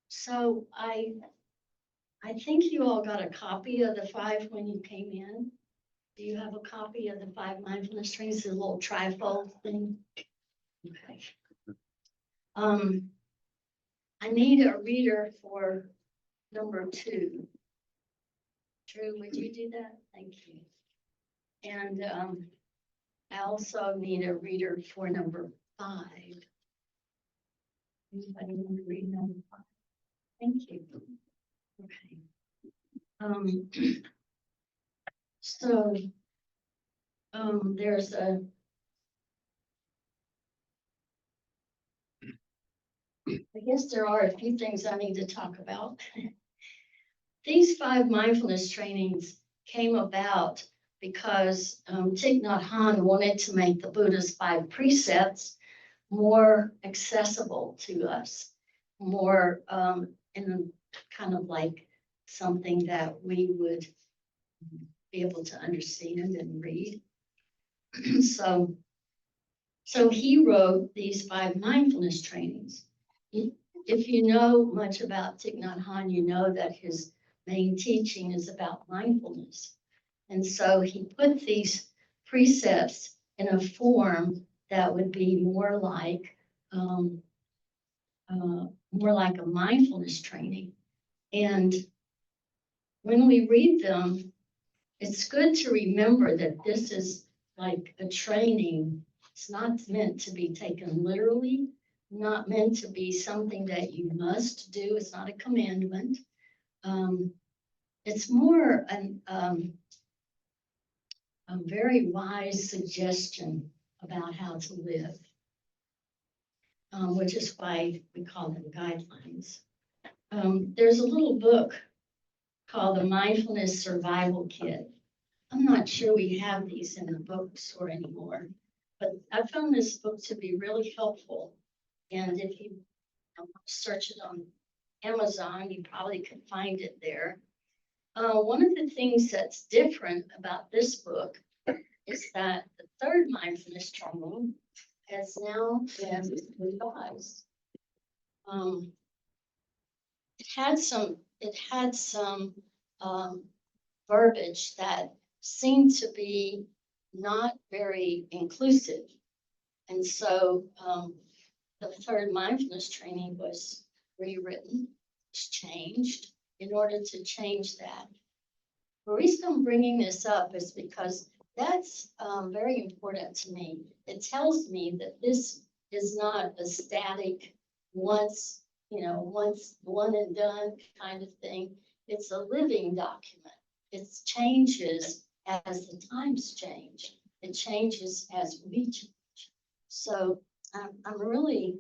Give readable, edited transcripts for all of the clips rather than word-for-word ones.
So I think you all got a copy of the 5 when you came in. Do you have a copy of the 5 mindfulness trainings, the little trifold thing? Okay. I need a reader for number 2. Drew, would you do that? Thank you. And I also need a reader for number 5. Anybody want to read number 5? Thank you. Okay. So there's I guess there are a few things I need to talk about. These 5 mindfulness trainings came about because Thich Nhat Hanh wanted to make the Buddha's 5 precepts more accessible to us, more in kind of like something that we would be able to understand and read. So he wrote these 5 mindfulness trainings. If you know much about Thich Nhat Hanh, you know that his main teaching is about mindfulness. And so he put these precepts in a form that would be more like a mindfulness training. And when we read them, it's good to remember that this is like a training. It's not meant to be taken literally, not meant to be something that you must do. It's not a commandment. It's more a very wise suggestion about how to live, which is why we call them guidelines. There's a little book called the Mindfulness Survival Kit. I'm not sure we have these in the bookstore anymore, but I found this book to be really helpful. And if you search it on Amazon, you probably could find it there. One of the things that's different about this book is that the 3rd mindfulness training has now been revised. It had some verbiage that seemed to be not very inclusive. And so the 3rd mindfulness training was rewritten, was changed in order to change that. The reason I'm bringing this up is because that's very important to me. It tells me that this is not a static once one and done kind of thing. It's a living document. It changes as the times change. It changes as we change. So I really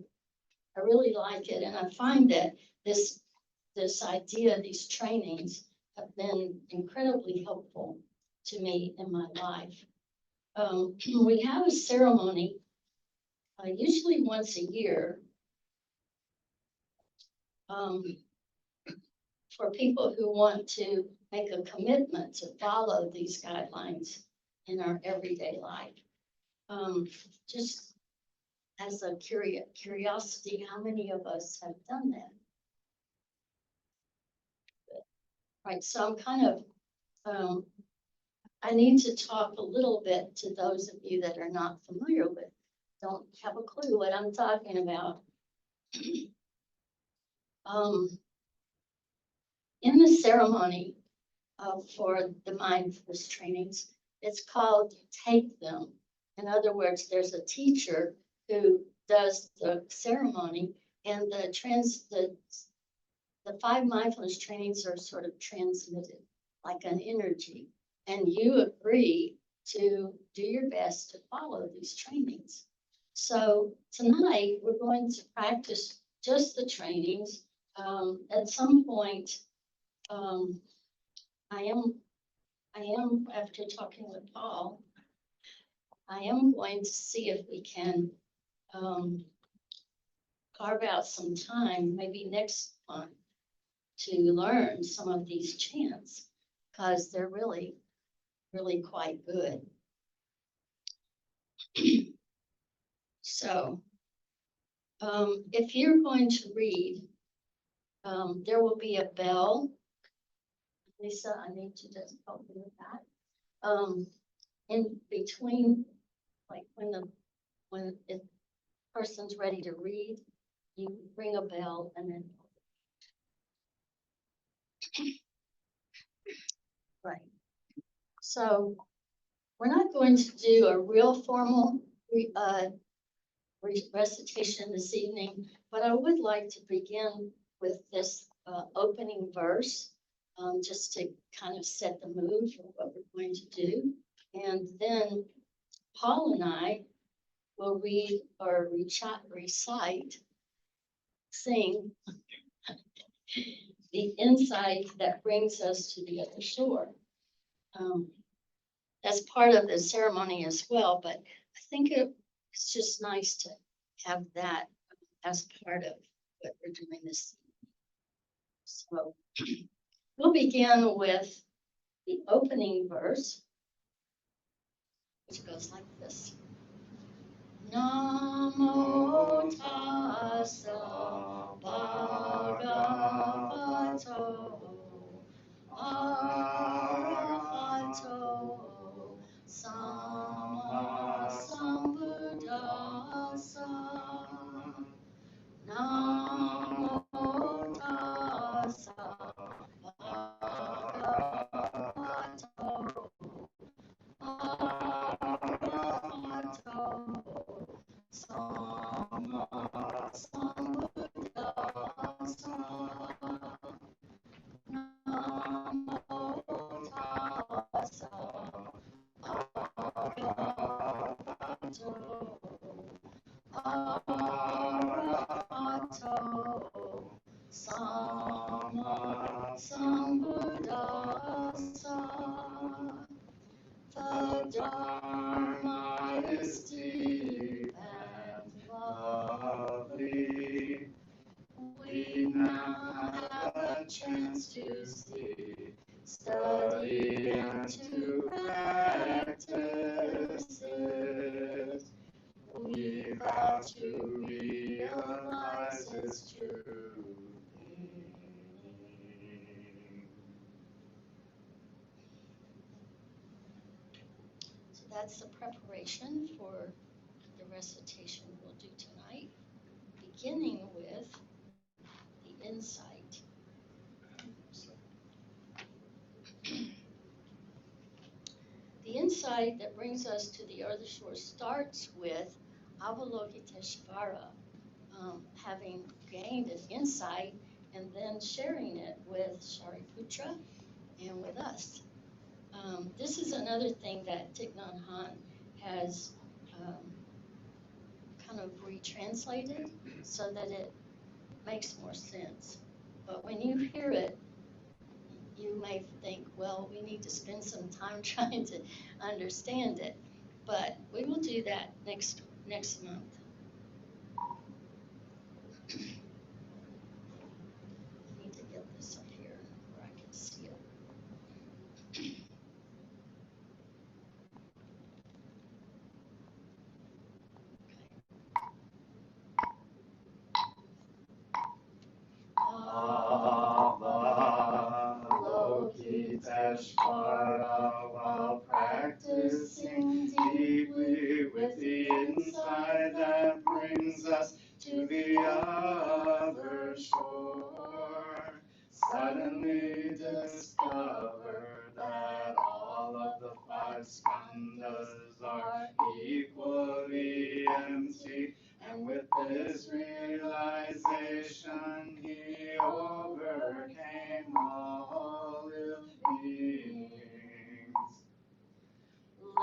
like it, and I find that this idea, these trainings have been incredibly helpful to me in my life. We have a ceremony, usually once a year, for people who want to make a commitment to follow these guidelines in our everyday life. Just as a curiosity, how many of us have done that? Right, so I'm kind of, I need to talk a little bit to those of you that are not familiar with, don't have a clue what I'm talking about. In the ceremony for the mindfulness trainings, it's called Take Them. In other words, there's a teacher who does the ceremony, and the 5 mindfulness trainings are sort of transmitted like an energy, and you agree to do your best to follow these trainings. So tonight we're going to practice just the trainings. At some point, I am after talking with Paul, I am going to see if we can carve out some time, maybe next month, to learn some of these chants, because they're really, really quite good. So If you're going to read, there will be a bell. Lisa, I need to just help me with that. In between, like when the person's ready to read, you ring a bell and then. Right. So we're not going to do a real formal recitation this evening, but I would like to begin with this opening verse, just to kind of set the mood for what we're going to do. And then Paul and I will read or recite, sing the insight that brings us to the other shore. That's part of the ceremony as well, but I think it's just nice to have that as part of what we're doing this evening. So we'll begin with the opening verse, which goes like this. Namo tassa bhagavato arahato sama sambuddhassa. Namo tassa bhagavato arahato sama sambuddhassa. Namo tassa bhagavato arahato sama sambuddhassa. The Dharma is deep and lovely. We now have a chance to see, study, and to practice it. We vow to realize its true meaning. So that's the preparation for the recitation we'll do tonight, beginning with the insight. The insight that brings us to the other shore starts with Avalokiteshvara having gained an insight and then sharing it with Shariputra and with us. This is another thing that Thich Nhat Hanh has kind of retranslated so that it makes more sense. But when you hear it, you may think, well, we need to spend some time trying to understand it. But we will do that next month. I need to get this up here where I can see it. Avalokiteshvara, while practicing deeply with the insight that brings us to the other shore, suddenly discovered that all of the five skandhas are equally empty. And with this realization, he overcame all ill beings.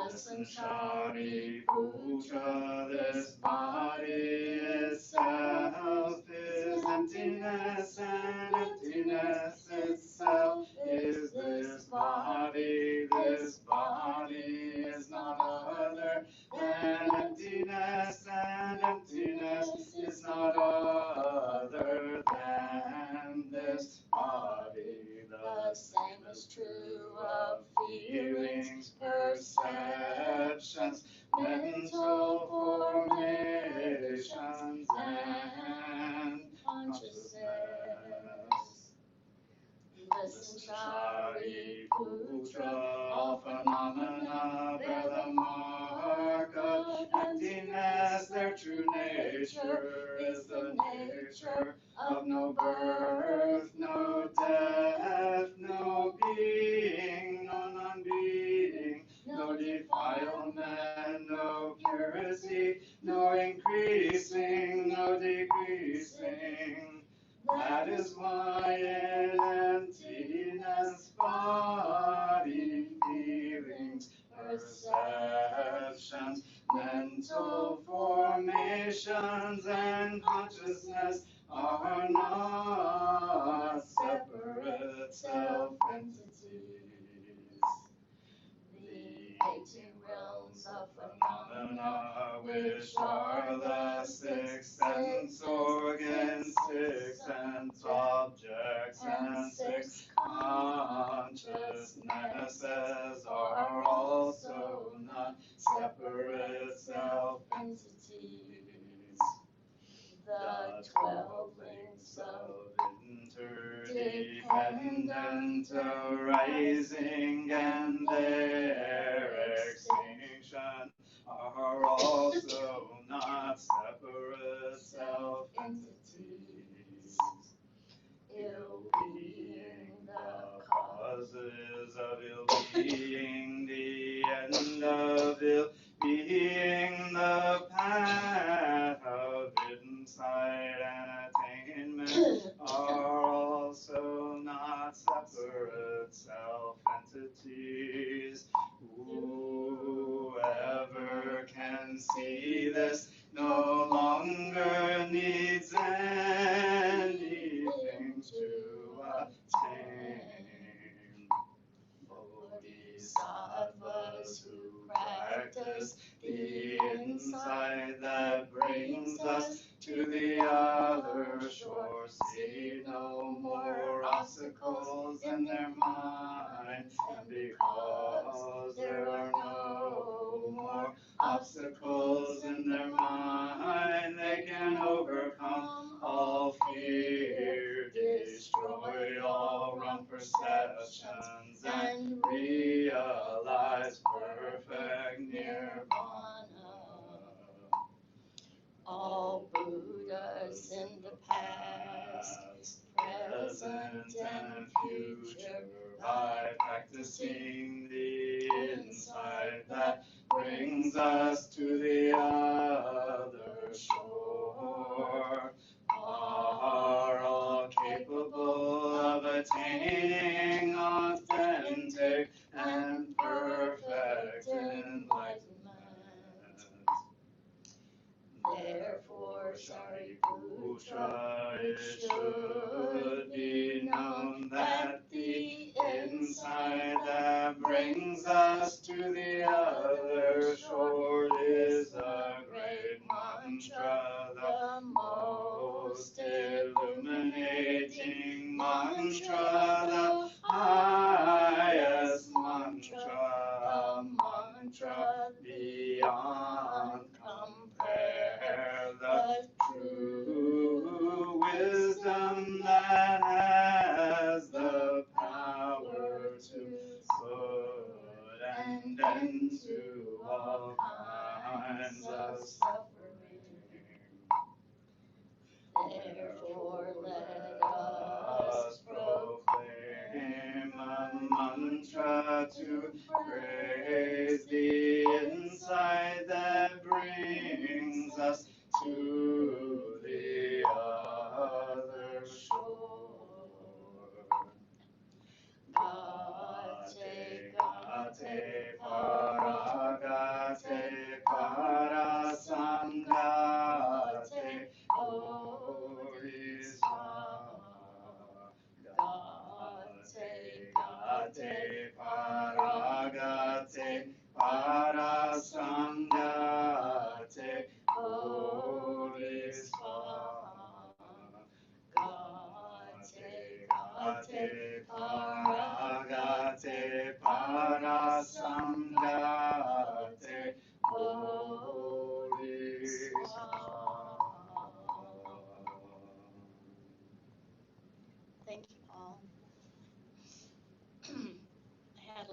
Listen, Shariputra, this body itself is emptiness, and emptiness itself is this body. This body is not other than emptiness, and emptiness is not other than this body. The same is true of feelings, perceptions, mental formations, and Shari Putra, all phenomena bear the mark of emptiness. Their true nature is the nature of no birth, no death, no being, no non-being, no defilement, no purity, no increasing, no decreasing. That is why in emptiness, body, feelings, perceptions, mental formations, and consciousness are not separate self-entities. The 18 realms of phenomena, which are the 6 sense organs, 6 sense objects, and 6 consciousnesses, are also not separate self-entities. The 12 links of interdependent arising and their extinction are also not separate self-entities. Ill-being, the causes of ill-being, the end of ill-being, the path of insight and attainment are also not separate self-entities. Whoever can see this no longer needs anything to attain. Bodhisattvas who practice the insight that brings us to the other shore see no more obstacles in their minds, and because there are no more obstacles in their mind, they can overcome all fear, destroy all wrong perceptions, and realize perfect nirvana. All Buddhas in the past, present, and future, by practicing the insight that brings us to the other shore, are all capable of attaining authentic and perfect enlightenment. Therefore, Shariputra, it should be known that the insight that brings us to the other shore is a great mantra, the most illuminating mantra, the highest mantra, a mantra beyond compare, the true wisdom that has the power to put an end to all kinds of suffering. Therefore, let us proclaim a mantra to praise the insight that brings us to the other shore. Gate, gate, paragate, parasangate, bodhisattva. Gate, paragate, parasangate, bodhisattva. Gate, paragate, parasangate, bodhisattva. Thank you all.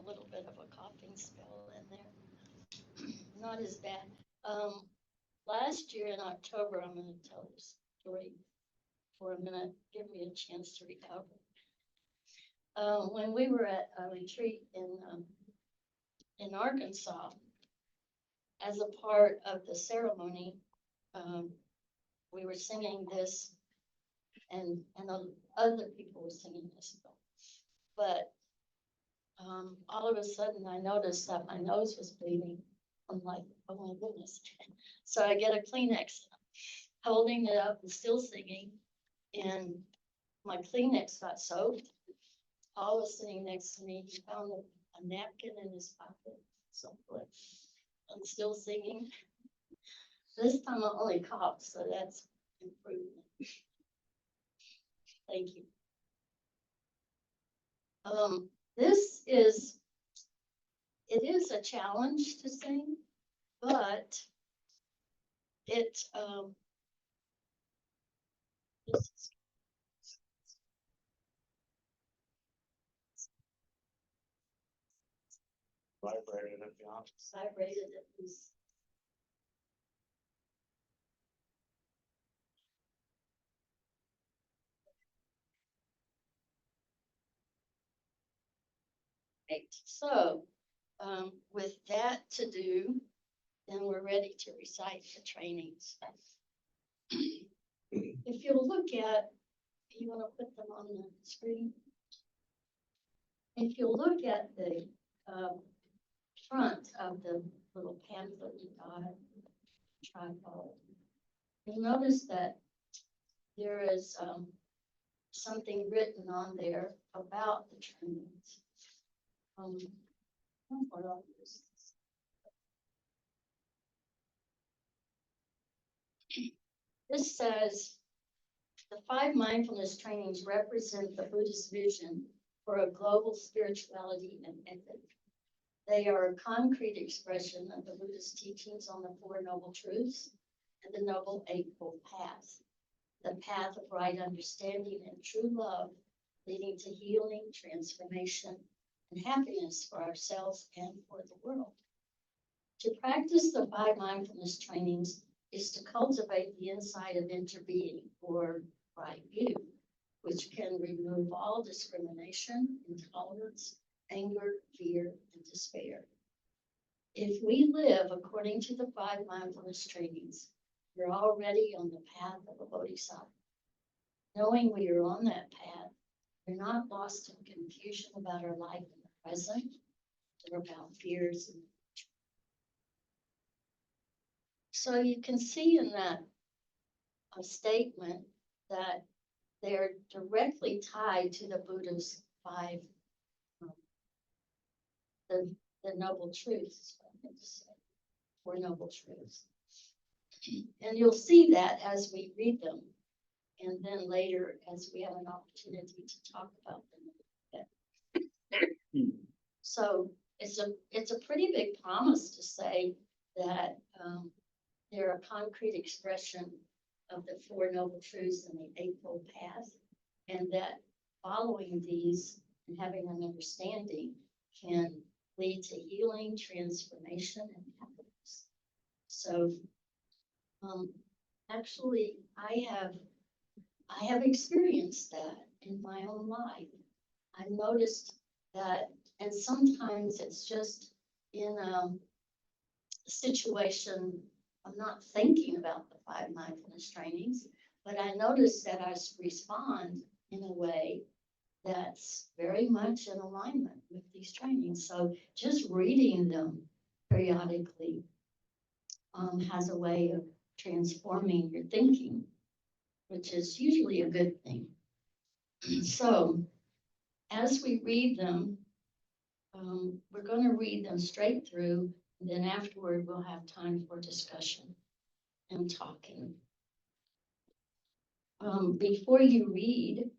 little bit of a coughing spell in there. Not as bad. Last year in October, I'm going to tell this story for a minute, give me a chance to recover. When we were at a retreat in Arkansas, as a part of the ceremony, we were singing this, and other people were singing this. But all of a sudden, I noticed that my nose was bleeding. I'm like, oh my goodness. So I get a Kleenex, holding it up and still singing, and my Kleenex got soaked. Paul was sitting next to me. He found a napkin in his pocket. So I'm still singing. This time I only coughed, so that's improvement. Thank you. It is a challenge to sing, but it Vibrated at the office. vibrated at least. Right. So with that to do, then we're ready to recite the trainings. If you'll look at, you want to put them on the screen? If you'll look at the front of the little pamphlet you got, tripod, you'll notice that there is something written on there about the trainings. What are these? This says, the 5 mindfulness trainings represent the Buddhist vision for a global spirituality and ethic. They are a concrete expression of the Buddhist teachings on the 4 Noble Truths and the Noble Eightfold Path, the path of right understanding and true love, leading to healing, transformation, and happiness for ourselves and for the world. To practice the 5 mindfulness trainings is to cultivate the insight of interbeing, or right view, which can remove all discrimination, intolerance, anger, fear, and despair. If we live according to the 5 mindfulness trainings, we're already on the path of a bodhisattva. Knowing we are on that path, we're not lost in confusion about our life in the present or about fears. So you can see in that statement that they're directly tied to the Buddha's 5, the Noble Truths, 4 Noble Truths. And you'll see that as we read them, and then later as we have an opportunity to talk about them. So it's a pretty big promise to say that they're a concrete expression of the 4 Noble Truths and the Eightfold Path, and that following these and having an understanding can lead to healing, transformation, and happiness. So actually, I have experienced that in my own life. I've noticed that, and sometimes it's just in a situation, I'm not thinking about the 5 mindfulness trainings, but I notice that I respond in a way that's very much in alignment with these trainings. So just reading them periodically has a way of transforming your thinking, which is usually a good thing. So as we read them, we're going to read them straight through, and then afterward we'll have time for discussion and talking. Before you read,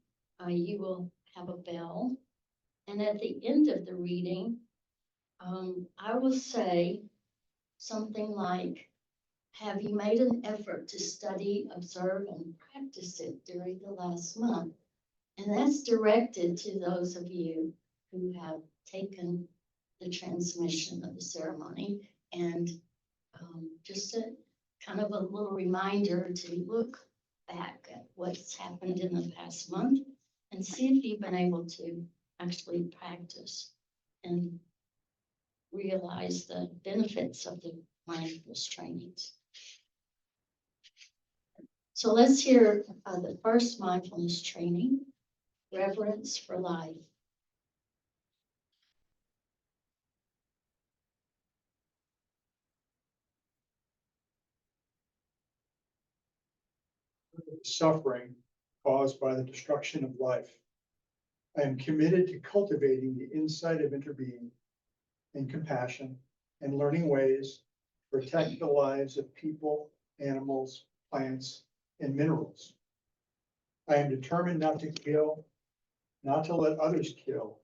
you will have a bell, and at the end of the reading, I will say something like, have you made an effort to study, observe, and practice it during the last month? And that's directed to those of you who have taken the transmission of the ceremony. And just a kind of a little reminder to look back at what's happened in the past month and see if you've been able to actually practice and realize the benefits of the mindfulness trainings. So let's hear the first mindfulness training, Reverence for Life. Suffering caused by the destruction of life. I am committed to cultivating the insight of interbeing and compassion and learning ways to protect the lives of people, animals, plants, and minerals. I am determined not to kill, not to let others kill,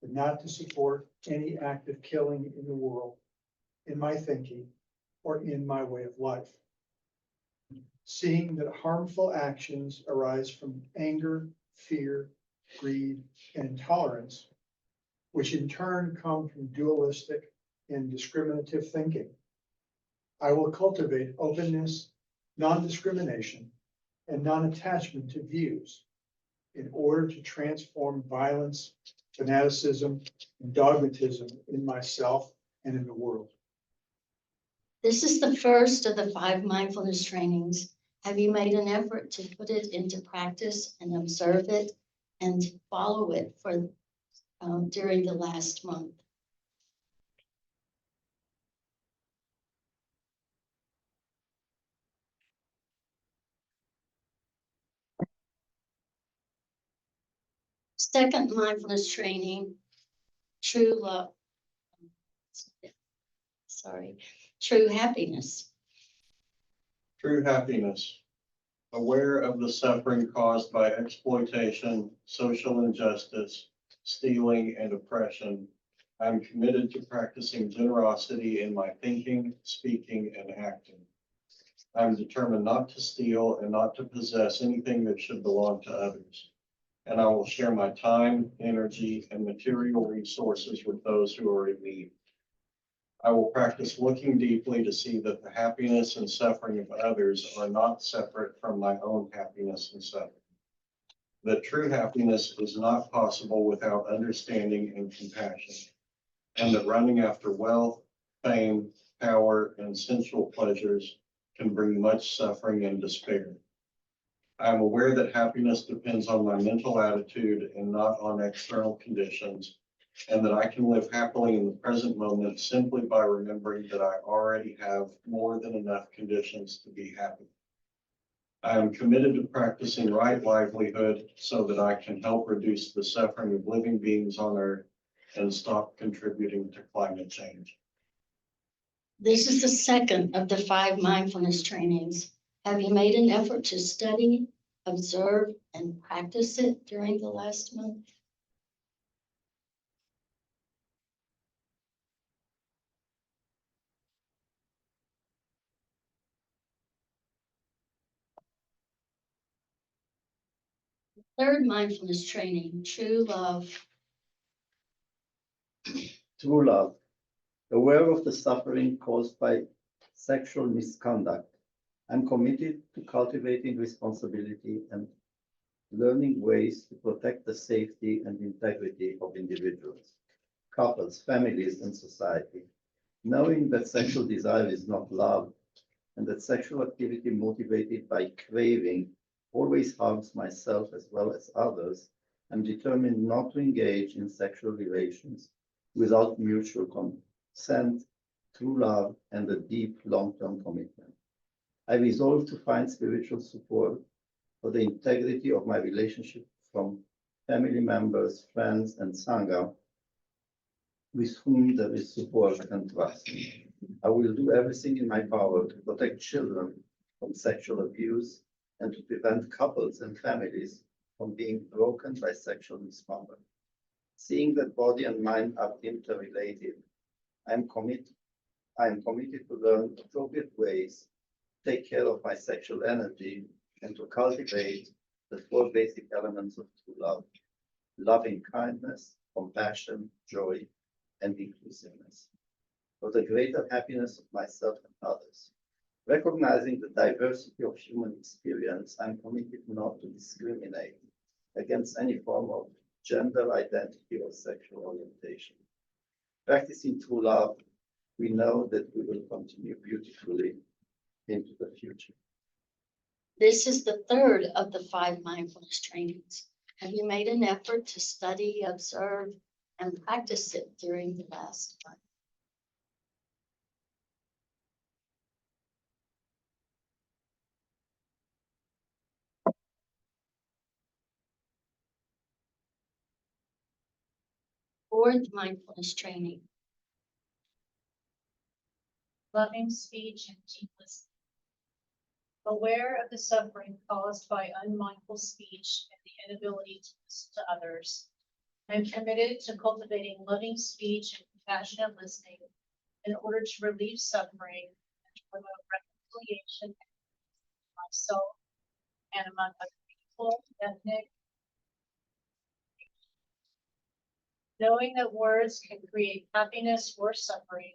but not to support any act of killing in the world, in my thinking, or in my way of life. Seeing that harmful actions arise from anger, fear, greed, and intolerance, which in turn come from dualistic and discriminative thinking. I will cultivate openness, non-discrimination, and non-attachment to views in order to transform violence, fanaticism, and dogmatism in myself and in the world. This is the first of the 5 mindfulness trainings. Have you made an effort to put it into practice and observe it and follow it for during the last month? Second mindfulness training, true love. Sorry, true happiness. True happiness. Aware of the suffering caused by exploitation, social injustice, stealing, and oppression, I am committed to practicing generosity in my thinking, speaking, and acting. I am determined not to steal and not to possess anything that should belong to others. And I will share my time, energy, and material resources with those who are in need. I will practice looking deeply to see that the happiness and suffering of others are not separate from my own happiness and suffering. That true happiness is not possible without understanding and compassion, and that running after wealth, fame, power, and sensual pleasures can bring much suffering and despair. I am aware that happiness depends on my mental attitude and not on external conditions, and that I can live happily in the present moment simply by remembering that I already have more than enough conditions to be happy. I am committed to practicing right livelihood so that I can help reduce the suffering of living beings on Earth and stop contributing to climate change. This is the second of the 5 mindfulness trainings. Have you made an effort to study, observe, and practice it during the last month? Third mindfulness training, true love. True love, aware of the suffering caused by sexual misconduct. I'm committed to cultivating responsibility and learning ways to protect the safety and integrity of individuals, couples, families, and society. Knowing that sexual desire is not love and that sexual activity motivated by craving always harms myself as well as others, I'm determined not to engage in sexual relations without mutual consent, true love, and a deep long-term commitment. I resolve to find spiritual support for the integrity of my relationship from family members, friends, and Sangha with whom there is support and trust. I will do everything in my power to protect children from sexual abuse and to prevent couples and families from being broken by sexual misconduct. Seeing that body and mind are interrelated, I am committed to learn appropriate ways to take care of my sexual energy and to cultivate the 4 basic elements of true love: loving kindness, compassion, joy, and inclusiveness for the greater happiness of myself and others. Recognizing the diversity of human experience, I'm committed not to discriminate against any form of gender identity or sexual orientation. Practicing true love, we know that we will continue beautifully into the future. This is the third of the 5 mindfulness trainings. Have you made an effort to study, observe, and practice it during the last month? Fourth mindfulness training. Loving speech and deep listening. Aware of the suffering caused by unmindful speech and the inability to listen to others, I am committed to cultivating loving speech and compassionate listening in order to relieve suffering and to promote reconciliation among myself and among other people, ethnic. Knowing that words can create happiness or suffering,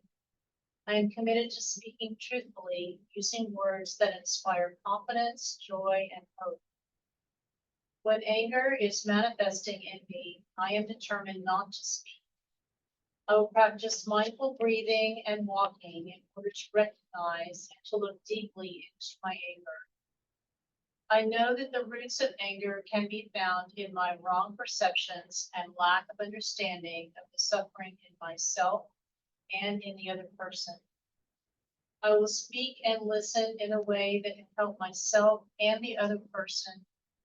I am committed to speaking truthfully, using words that inspire confidence, joy, and hope. When anger is manifesting in me, I am determined not to speak. I will practice mindful breathing and walking in order to recognize and to look deeply into my anger. I know that the roots of anger can be found in my wrong perceptions and lack of understanding of the suffering in myself and in the other person. I will speak and listen in a way that can help myself and the other person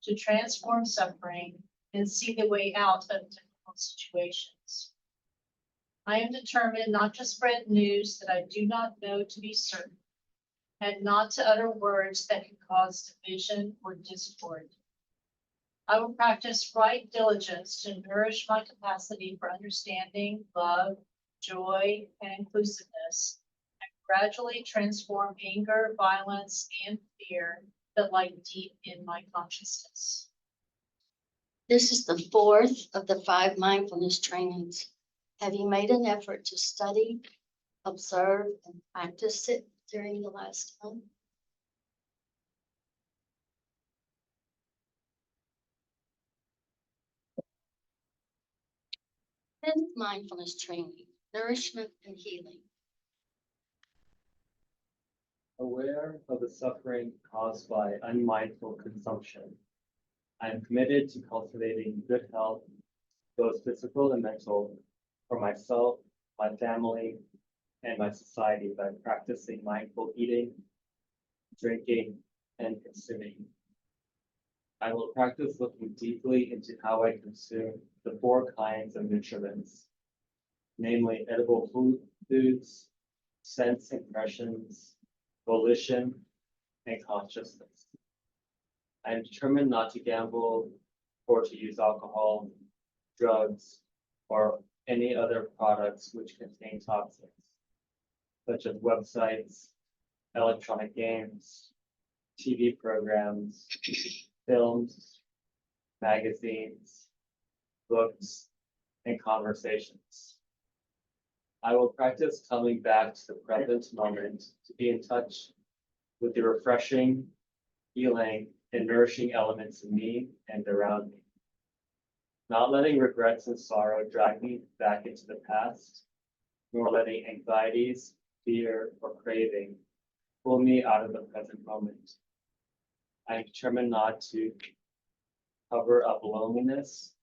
to transform suffering and see the way out of difficult situations. I am determined not to spread news that I do not know to be certain, and not to utter words that can cause division or discord. I will practice right diligence to nourish my capacity for understanding, love, joy, and inclusiveness, and gradually transform anger, violence, and fear that lie deep in my consciousness. This is the fourth of the 5 mindfulness trainings. Have you made an effort to study, observe, and practice it during the last month? Fifth mindfulness training, nourishment and healing. Aware of the suffering caused by unmindful consumption, I am committed to cultivating good health, both physical and mental, for myself, my family, and my society by practicing mindful eating, drinking, and consuming. I will practice looking deeply into how I consume the 4 kinds of nutriments, namely edible foods, sense impressions, volition, and consciousness. I am determined not to gamble or to use alcohol, drugs, or any other products which contain toxins, such as websites, electronic games, TV programs, films, magazines, books, and conversations. I will practice coming back to the present moment to be in touch with the refreshing, healing, and nourishing elements in me and around me. Not letting regrets and sorrow drag me back into the past, nor letting anxieties, fear, or craving pull me out of the present moment. I am determined not to cover up loneliness,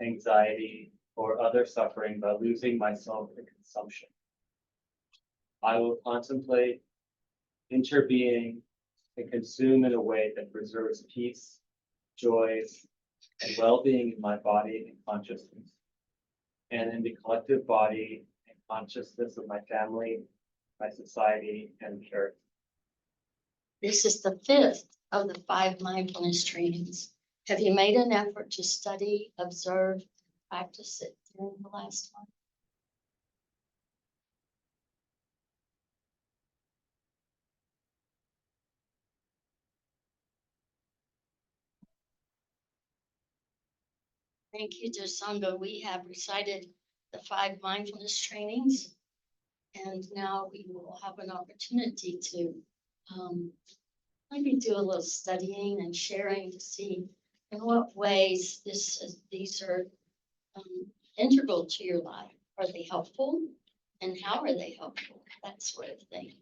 anxiety, or other suffering by losing myself in consumption. I will contemplate, interbeing, and consume in a way that preserves peace, joy, and well-being in my body and consciousness, and in the collective body and consciousness of my family, my society, and the earth. This is the 5th of the 5 mindfulness trainings. Have you made an effort to study, observe, and practice it during the last month? Thank you, dear Sangha. We have recited the 5 mindfulness trainings. And now we will have an opportunity to maybe do a little studying and sharing to see in what ways these are integral to your life. Are they helpful? And how are they helpful? That sort of thing.